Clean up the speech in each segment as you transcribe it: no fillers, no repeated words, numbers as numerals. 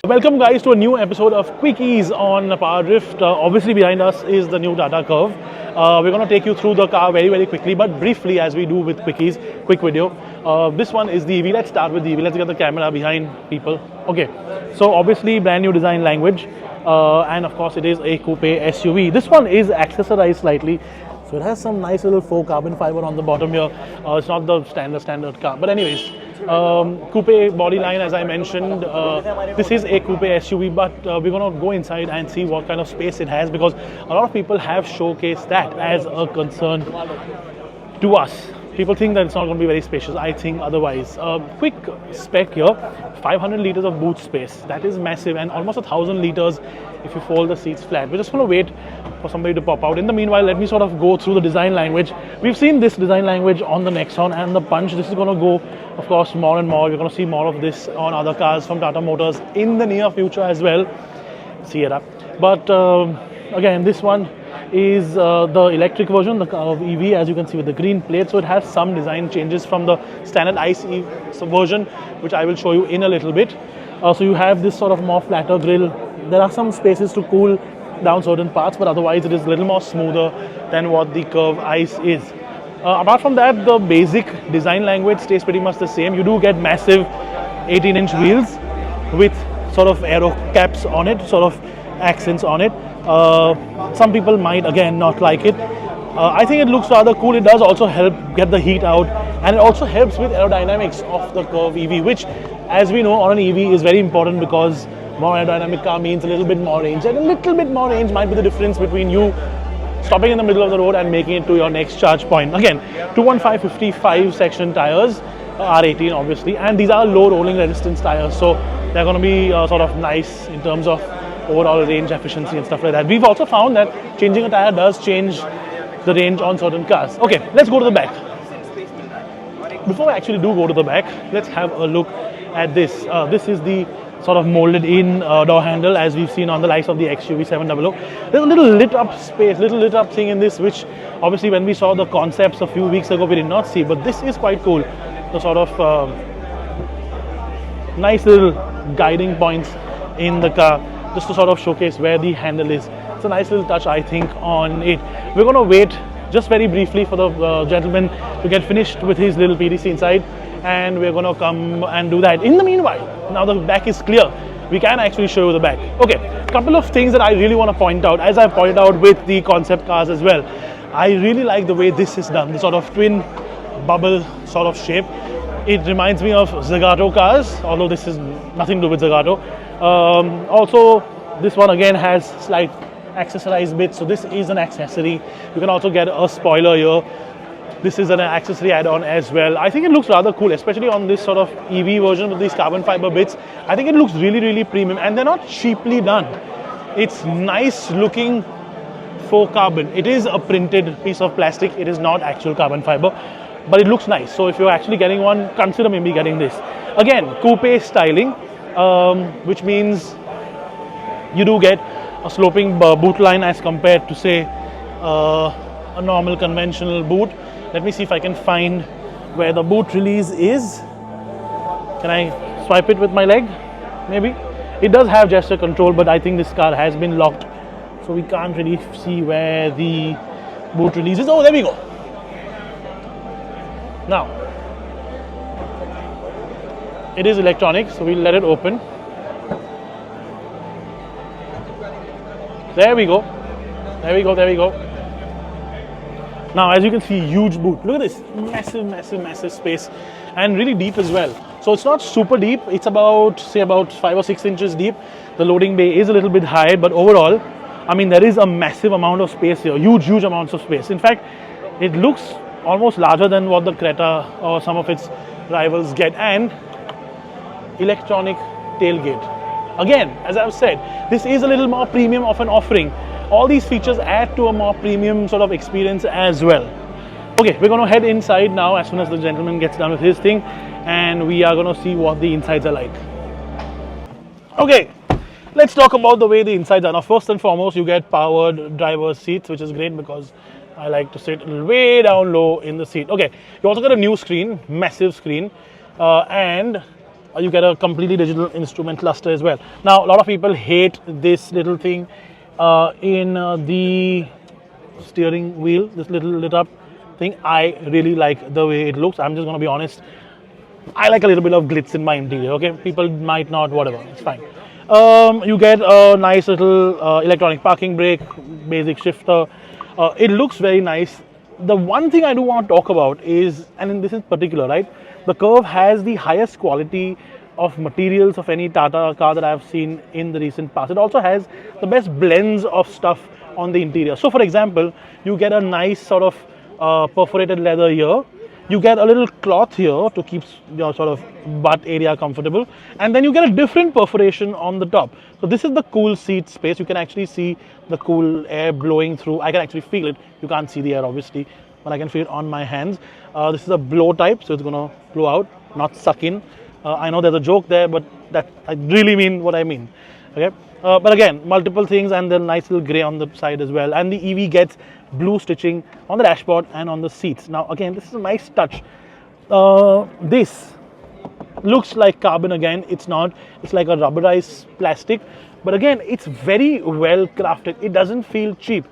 Welcome guys to a new episode of QuickEase on PowerDrift. Obviously behind us is the new Tata Curvv. We're going to take you through the car very quickly, but briefly as we do with QuickEase, quick video. This one is the EV. Let's start with the EV. Let's get the camera behind people. Okay, so obviously brand new design language, and of course it is a coupe SUV. This one is accessorized slightly. So it has some nice little faux carbon fiber on the bottom here. It's not the standard car, but anyways, coupe body line as I mentioned. This is a coupe SUV, but we're gonna go inside and see what kind of space it has, because a lot of people have showcased that as a concern to us. People think that it's not going to be very spacious. I think otherwise. Quick spec here, 500 liters of boot space. That is massive, and almost 1,000 liters if you fold the seats flat. We're just going to wait for somebody to pop out. In the meanwhile, let me sort of go through the design language. We've seen this design language on the Nexon and the Punch. This is going to go, of course, more and more. We're going to see more of this on other cars from Tata Motors in the near future as well. See it up. But again, this one is the electric version, the Curvv EV, as you can see with the green plate. So it has some design changes from the standard ICE version, which I will show you in a little bit. So you have this sort of more flatter grille. There are some spaces to cool down certain parts, but otherwise it is a little more smoother than what the Curvv ICE is. Apart from that, the basic design language stays pretty much the same. You do get massive 18-inch wheels with sort of aero caps on it, sort of accents on it. Some people might again not like it. I think it looks rather cool. It does also help get the heat out, and it also helps with aerodynamics of the Curvv EV, which, as we know, on an EV is very important, because more aerodynamic car means a little bit more range, and a little bit more range might be the difference between you stopping in the middle of the road and making it to your next charge point. Again, 215/55 section tires, R18 obviously, and these are low rolling resistance tires, so they're going to be sort of nice in terms of overall range efficiency and stuff like that. We've also found that changing a tire does change the range on certain cars. Okay, let's go to the back. Before we actually do go to the back, let's have a look at this. This is the sort of molded in door handle, as we've seen on the likes of the XUV 700. There's a little lit up space, little lit up thing in this, which obviously when we saw the concepts a few weeks ago we did not see, but this is quite cool. The sort of nice little guiding points in the car, just to sort of showcase where the handle is. It's a nice little touch, I think, on it. We're going to wait just very briefly for the gentleman to get finished with his little PDC inside, and we're going to come and do that. In the meanwhile, now the back is clear, we can actually show you the back. Okay, a couple of things that I really want to point out, as I pointed out with the concept cars as well. I really like the way this is done, the sort of twin bubble sort of shape. It reminds me of Zagato cars, although this is nothing to do with Zagato. Also, this one again has slight accessorized bits, so this is an accessory. You can also get a spoiler here. This is an accessory add-on as well. I think it looks rather cool, especially on this sort of EV version with these carbon fiber bits. I think it looks really premium, and they're not cheaply done. It's nice looking faux carbon. It is a printed piece of plastic. It is not actual carbon fiber, but it looks nice. So if you're actually getting one, consider maybe getting this. Again, coupe styling, which means you do get a sloping boot line as compared to, say, a normal conventional boot. Let me see if I can find where the boot release is. Can I swipe it with my leg? Maybe. It does have gesture control, but I think this car has been locked, so we can't really see where the boot release is. Oh, there we go. Now, it is electronic, so we'll let it open. There we go. There we go. Now, as you can see, huge boot. Look at this, massive space, and really deep as well. So it's not super deep. It's about, say, about 5 or 6 inches deep. The loading bay is a little bit high, but overall, I mean, there is a massive amount of space here. Huge amounts of space. In fact, it looks almost larger than what the Creta or some of its rivals get. And electronic tailgate. Again, as I've said, this is a little more premium of an offering. All these features add to a more premium sort of experience as well. Okay, we're going to head inside now as soon as the gentleman gets done with his thing, and we are going to see what the insides are like. Okay, let's talk about the way the insides are. Now, first and foremost, you get powered driver's seats, which is great because I like to sit way down low in the seat. Okay, you also get a new screen, massive screen, and You get a completely digital instrument cluster as well. Now, a lot of people hate this little thing in the steering wheel, this little lit up thing. I really like the way it looks. I'm just going to be honest. I like a little bit of glitz in my interior, okay? People might not, whatever, it's fine. You get a nice little electronic parking brake, basic shifter. It looks very nice. The one thing I do want to talk about is, and in this in particular, right, the Curvv has the highest quality of materials of any Tata car that I've seen in the recent past. It also has the best blends of stuff on the interior. So for example, you get a nice sort of perforated leather here. You get a little cloth here to keep your sort of butt area comfortable, and then you get a different perforation on the top. So this is the cool seat space. You can actually see the cool air blowing through. I can actually feel it. You can't see the air obviously, but I can feel it on my hands. This is a blow type, so it's going to blow out, not suck in. I know there's a joke there, but that I really mean what I mean. Okay, but again, multiple things, and then nice little grey on the side as well. And the EV gets blue stitching on the dashboard and on the seats. Now again, this is a nice touch. This looks like carbon again. It's not. It's like a rubberized plastic, but again, it's very well crafted. It doesn't feel cheap.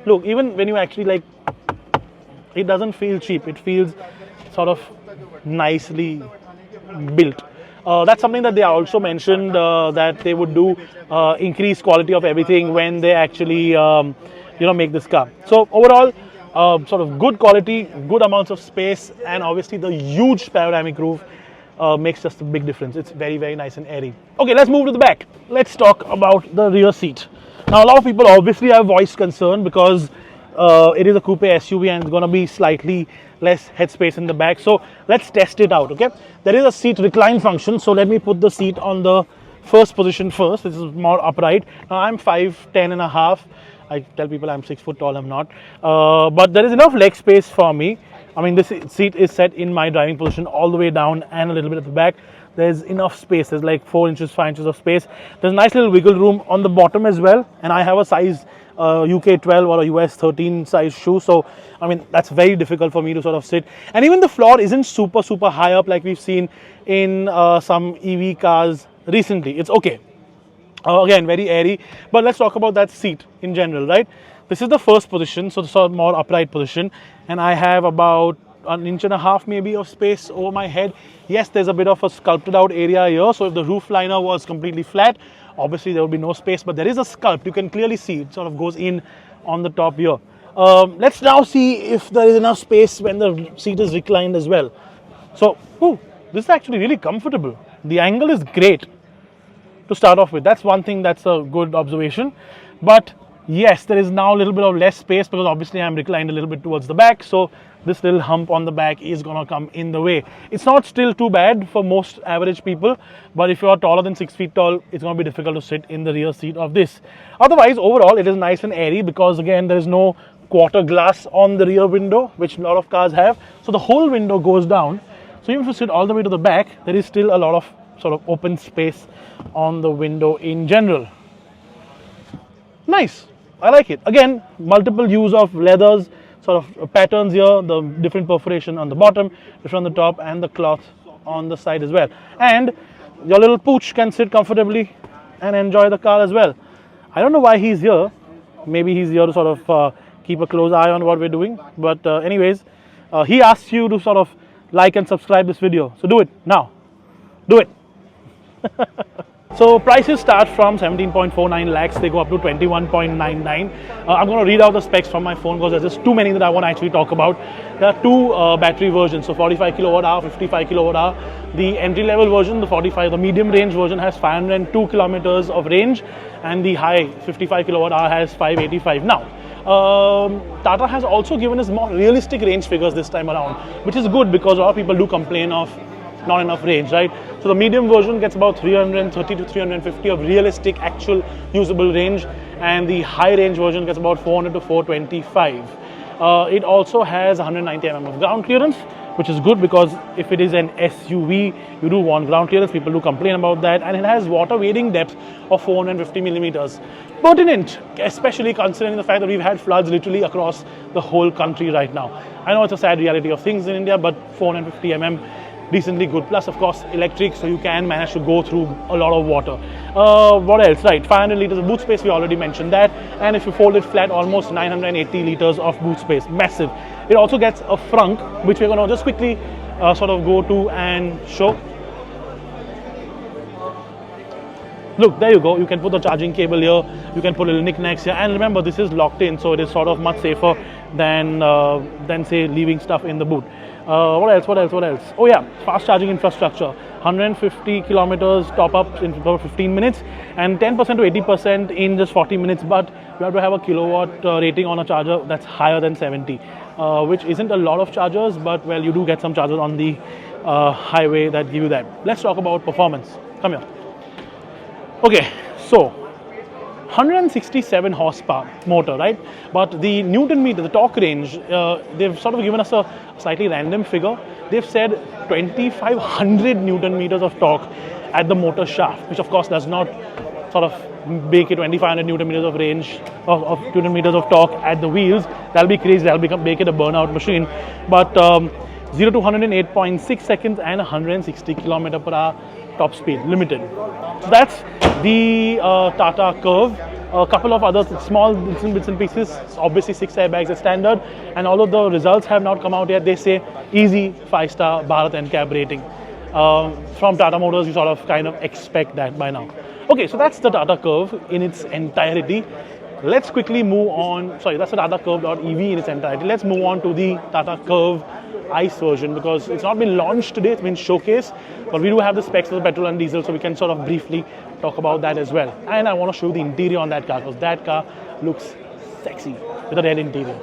Look, even when you actually like, it doesn't feel cheap. It feels sort of nicely built. That's something that they also mentioned, that they would do increased quality of everything when they actually make this car. So overall, sort of good quality, good amounts of space, and obviously the huge panoramic roof makes just a big difference. It's very, very nice and airy. Okay, let's move to the back. Let's talk about the rear seat. Now, a lot of people obviously have voiced concern because it is a coupe SUV and it's going to be slightly less headspace in the back. So let's test it out, okay? There is a seat recline function. So let me put the seat on the first position first. This is more upright. Now I'm 5'10" and a half. I tell people I'm 6 foot tall, I'm not. But there is enough leg space for me. I mean, this seat is set in my driving position all the way down and a little bit at the back. There's enough space. There's like 4 inches, 5 inches of space. There's a nice little wiggle room on the bottom as well. And I have a size UK 12 or a US 13 size shoe. So, I mean, that's very difficult for me to sort of sit. And even the floor isn't super, super high up like we've seen in some EV cars recently. It's okay. Again, very airy. But let's talk about that seat in general, right? This is the first position, so the sort of more upright position. And I have about 1.5 inches maybe of space over my head. Yes, there's a bit of a sculpted out area here. So if the roof liner was completely flat, obviously there would be no space, but there is a sculpt. You can clearly see it sort of goes in on the top here. Let's now see if there is enough space when the seat is reclined as well. So, this is actually really comfortable. The angle is great to start off with. That's one thing that's a good observation. But yes, there is now a little bit of less space because obviously I'm reclined a little bit towards the back. So this little hump on the back is going to come in the way. It's not still too bad for most average people, but if you are taller than 6 feet tall, it's going to be difficult to sit in the rear seat of this. Otherwise, overall, it is nice and airy because again, there is no quarter glass on the rear window, which a lot of cars have. So the whole window goes down. So even if you sit all the way to the back, there is still a lot of sort of open space on the window in general. Nice. I like it. Again, multiple use of leathers, sort of patterns here, the different perforation on the bottom, different on the top, and the cloth on the side as well. And your little pooch can sit comfortably and enjoy the car as well. I don't know why he's here. Maybe he's here to sort of keep a close eye on what we're doing. But anyways, he asks you to sort of like and subscribe this video. So do it now. Do it. So prices start from 17.49 lakhs, they go up to 21.99. I'm going to read out the specs from my phone because there's just too many that I want to actually talk about. There are two battery versions, so 45 kilowatt hour, 55 kilowatt hour. The entry level version, the medium range version has 502 kilometers of range, and the high 55 kilowatt hour has 585. Now, Tata has also given us more realistic range figures this time around, which is good because a lot of people do complain of not enough range, right? So the medium version gets about 330 to 350 of realistic actual usable range, and the high range version gets about 400 to 425. It also has 190 mm of ground clearance, which is good because if it is an SUV, you do want ground clearance. People do complain about that. And it has water wading depth of 450 millimeters. Pertinent, especially considering the fact that we've had floods literally across the whole country right now. I know it's a sad reality of things in India, but 450 mm decently good. Plus, of course, electric, so you can manage to go through a lot of water. What else? Right, 500 liters of boot space, we already mentioned that. And if you fold it flat, almost 980 liters of boot space, massive. It also gets a frunk, which we're going to just quickly sort of go to and show. Look, there you go. You can put the charging cable here. You can put little knickknacks here. And remember, this is locked in, so it is sort of much safer than say leaving stuff in the boot. What else? Oh yeah, fast charging infrastructure. 150 kilometers top up in about 15 minutes and 10% to 80% in just 40 minutes. But you have to have a kilowatt rating on a charger that's higher than 70, which isn't a lot of chargers, but well, you do get some chargers on the highway that give you that. Let's talk about performance. Come here. Okay, so 167 horsepower motor, right? But the Newton meter, the torque range, they've sort of given us a slightly random figure. They've said 2500 Newton meters of torque at the motor shaft, which of course does not sort of make it 2500 Newton meters of range of Newton meters of torque at the wheels. That'll be crazy. That'll make it a burnout machine. But 0 to 108.6 seconds and 160 kilometer per hour top speed limited. So that's the Tata Curvv. A couple of other small bits and pieces. Obviously 6 airbags are standard, and although the results have not come out yet, they say easy 5-star Bharat NCAP rating. From Tata Motors, you sort of kind of expect that by now. Okay, so that's the Tata Curvv in its entirety. Let's quickly move on. Sorry, that's the Tata Curvv EV in its entirety. Let's move on to the Tata Curvv ICE version, because it's not been launched today, it's been showcased, but we do have the specs of the petrol and diesel, so we can sort of briefly talk about that as well. And I want to show you the interior on that car, because that car looks sexy with a red interior.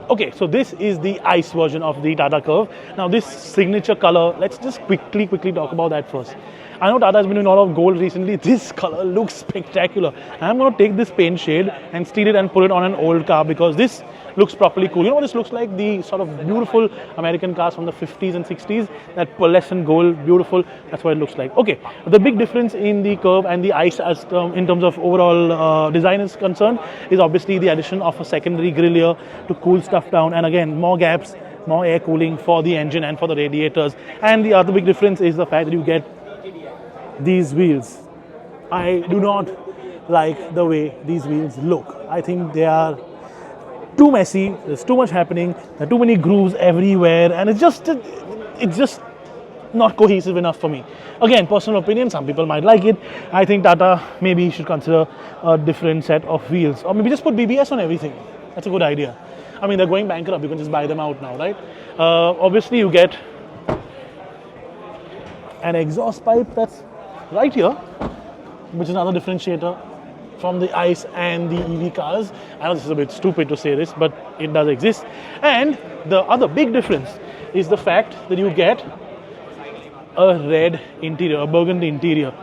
Okay, so this is the ICE version of the Tata Curvv. Now this signature color, let's just quickly talk about that first. I know Tata has been doing a lot of gold recently. This color looks spectacular. I'm going to take this paint shade and steal it and put it on an old car, because this looks properly cool. You know what this looks like? The sort of beautiful American cars from the 50s and 60s, that pearlescent gold, beautiful. That's what it looks like. Okay, the big difference in the Curvv and the ICE in terms of overall design is concerned is obviously the addition of a secondary grille here to cool stuff down, and again, more gaps, more air cooling for the engine and for the radiators. And the other big difference is the fact that you get these wheels. I do not like the way these wheels look. I think they are too messy. There's too much happening. There are too many grooves everywhere, and it's just not cohesive enough for me. Again, personal opinion. Some people might like it. I think Tata maybe should consider a different set of wheels, or maybe just put BBS on everything. That's a good idea. I mean, they're going bankrupt. You can just buy them out now, right? Obviously, you get an exhaust pipe that's right here, which is another differentiator from the ICE and the EV cars. I know this is a bit stupid to say this, but it does exist. And the other big difference is the fact that you get a red interior, a burgundy interior.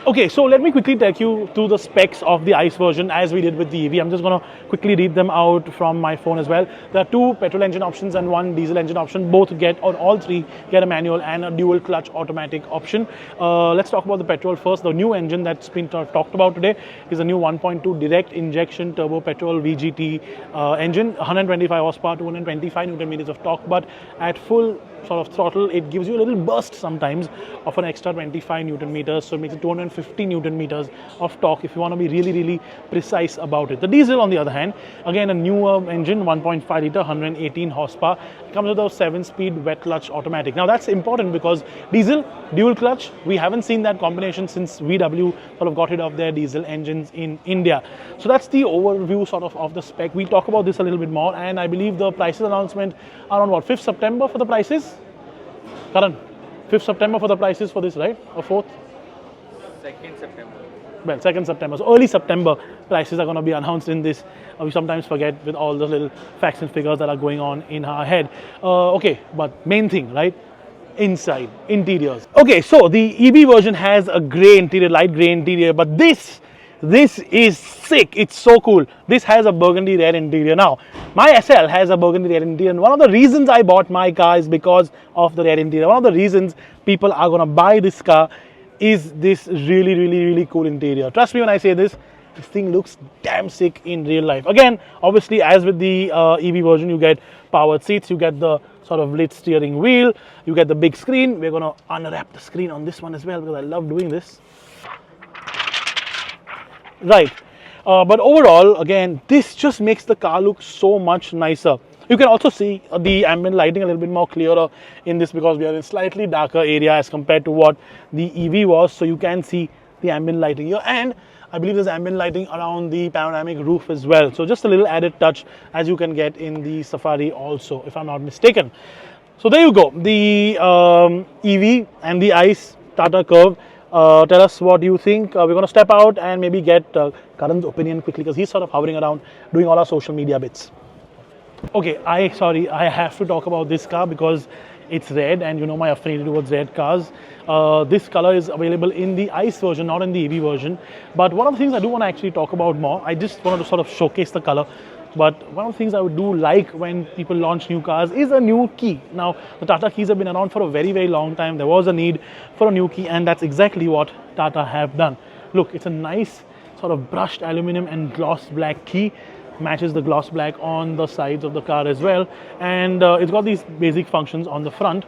Okay, so let me quickly take you through the specs of the ICE version as we did with the EV. I'm just going to quickly read them out from my phone as well. There are 2 petrol engine options and 1 diesel engine option. Both get, or all 3 get a manual and a dual clutch automatic option. Let's talk about the petrol first. The new engine that's been talked about today is a new 1.2 direct injection turbo petrol VGT engine. 125 horsepower, 225 Newton meters of torque, but at full sort of throttle, it gives you a little burst sometimes of an extra 25 Newton meters, so it makes it 250 Newton meters of torque if you want to be really precise about it. The diesel, on the other hand, again a newer engine, 1.5 liter, 118 horsepower, comes with a 7-speed wet clutch automatic. Now that's important because diesel, dual clutch, we haven't seen that combination since VW sort of got rid of their diesel engines in India. So that's the overview sort of the spec. We talk about this a little bit more, and I believe the prices announcement are on what, 5th September for the prices? Karan, 5th September for the prices for this, right? Or 4th? 2nd September. Well, 2nd September. So early September prices are going to be announced in this. We sometimes forget with all the little facts and figures that are going on in our head. Okay, but main thing, right? Inside, interiors. Okay, so the EV version has a grey interior, light grey interior, but this is sick. It's so cool. This has a burgundy red interior. Now, my SL has a burgundy red interior, and one of the reasons I bought my car is because of the red interior. One of the reasons people are going to buy this car is this really cool interior. Trust me when I say this thing looks damn sick in real life. Again, obviously, as with the EV version, you get powered seats, you get the sort of lit steering wheel. You get the big screen. We're going to unwrap the screen on this one as well because I love doing this. Right. But overall, again, this just makes the car look so much nicer. You can also see the ambient lighting a little bit more clearer in this because we are in a slightly darker area as compared to what the EV was. So you can see the ambient lighting here, and I believe there's ambient lighting around the panoramic roof as well. So just a little added touch as you can get in the Safari also, if I'm not mistaken. So there you go, the EV and the ICE Tata Curvv. Tell us what you think. We're going to step out and maybe get Karan's opinion quickly because he's sort of hovering around doing all our social media bits. Okay, I have to talk about this car because it's red and you know my affinity towards red cars. This color is available in the ICE version, not in the EV version. But one of the things I do want to actually talk about more, I just wanted to sort of showcase the color. But one of the things I would do like when people launch new cars is a new key. Now, the Tata keys have been around for a very, very long time. There was a need for a new key, and that's exactly what Tata have done. Look, it's a nice sort of brushed aluminum and gloss black key. Matches the gloss black on the sides of the car as well. And it's got these basic functions on the front.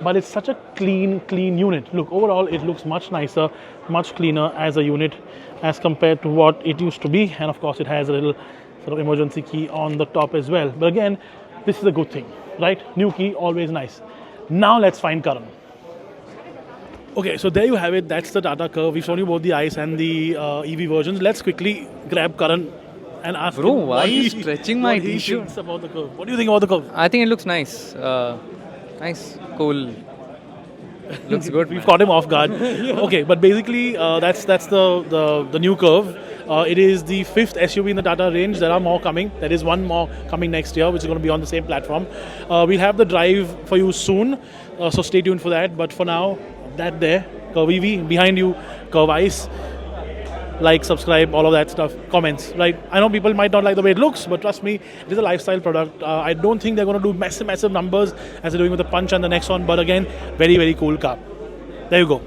But it's such a clean unit. Look, overall, it looks much nicer, much cleaner as a unit as compared to what it used to be. And of course, it has a little sort of emergency key on the top as well. But again, this is a good thing, right? New key, always nice. Now let's find Karan. Okay, so there you have it. That's the Tata Curvv. We've shown you both the ICE and the EV versions. Let's quickly grab Karan and ask Bro, him why are you stretching my what he t-shirt? thinks about the Curvv. What do you think about the Curvv? I think it looks nice. Nice, cool. Looks good. We've caught him off guard. Okay, but basically that's the new Curvv. It is the 5th SUV in the Tata range. There are more coming. There is one more coming next year, which is going to be on the same platform. We'll have the drive for you soon, so stay tuned for that. But for now, that there, Curvv EV, behind you, Curvv ICE. Like, subscribe, all of that stuff, comments, right? I know people might not like the way it looks, but trust me, it is a lifestyle product. I don't think they're going to do massive numbers as they're doing with the Punch and the Nexon, but again, very, very cool car. There you go.